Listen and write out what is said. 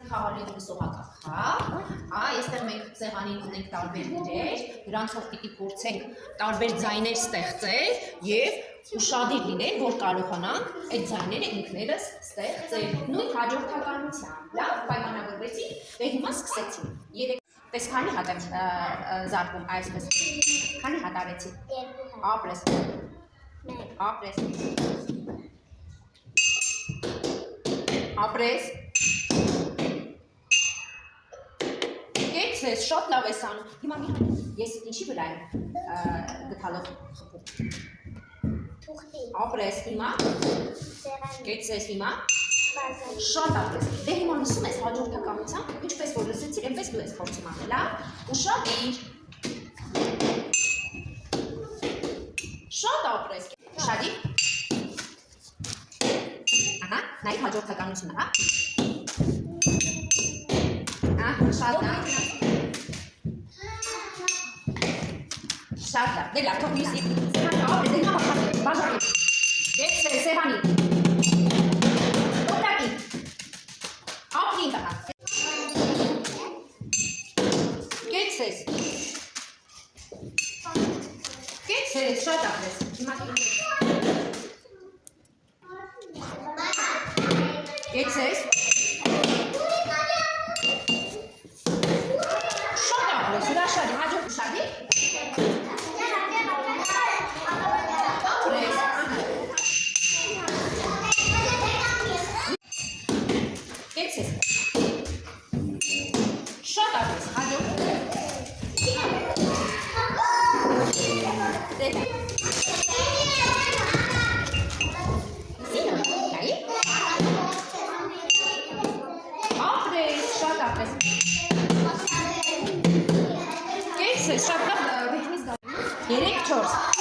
թաղալի սողակախա, այստեղ մենք սեղանին ունենք տարբեր դեր, դրանցով պիտի փորձենք տարբեր ձայներ ստեղծել եւ ուշադիր լինել, որ կարողանանք այդ ձայները ինքներս ստեղծել։ Նույն հաջորդականությամբ, լավ, պայմանավորվեցինք, դե հիմա սկսեցինք։ Տես քանի հատ եմ զարկում այսպես։ Քանի հատ արեցի։ Ապրես։ Ապրես։ Ապրես։ Կեցես, շատ լավ ես անում։ Հիմա մի հատ, ես ինչի վրա եմ գթալով խփում։ Թուղթի։ Ապրես հիմա։ Կեցես հիմա։ Շատ ապրես։ Դե հիմա լսում ես հաջորդականությամբ, ինչպես որ լսեցիր, այնպես դու ես փորձում անել, լավ։ Ուշադիր։ Շատ ապրես։ Ուշադիր։ Ահա, նայ հաջորդականությունը, հա։ Շատ լավ։ Շատ լավ։ Դե լավ, թող մյուսի։ Սեղանի ապրես, դե հիմա բաժանի։ Կեցես սեղանի։ Օտակի։ Ապրին տղա։ Կեցես։ Կեցես, շատ ապրես։ Հիմա Կեցես։ Շատ ապրես, հրաշալի, հաջորդ ուշադիր։ Կեցես։ Շատ ապրես, հաջորդ։ Ապրես, շատ ապրես։ Կեցես, շատ լավ ռիթմից գալու։ 3-4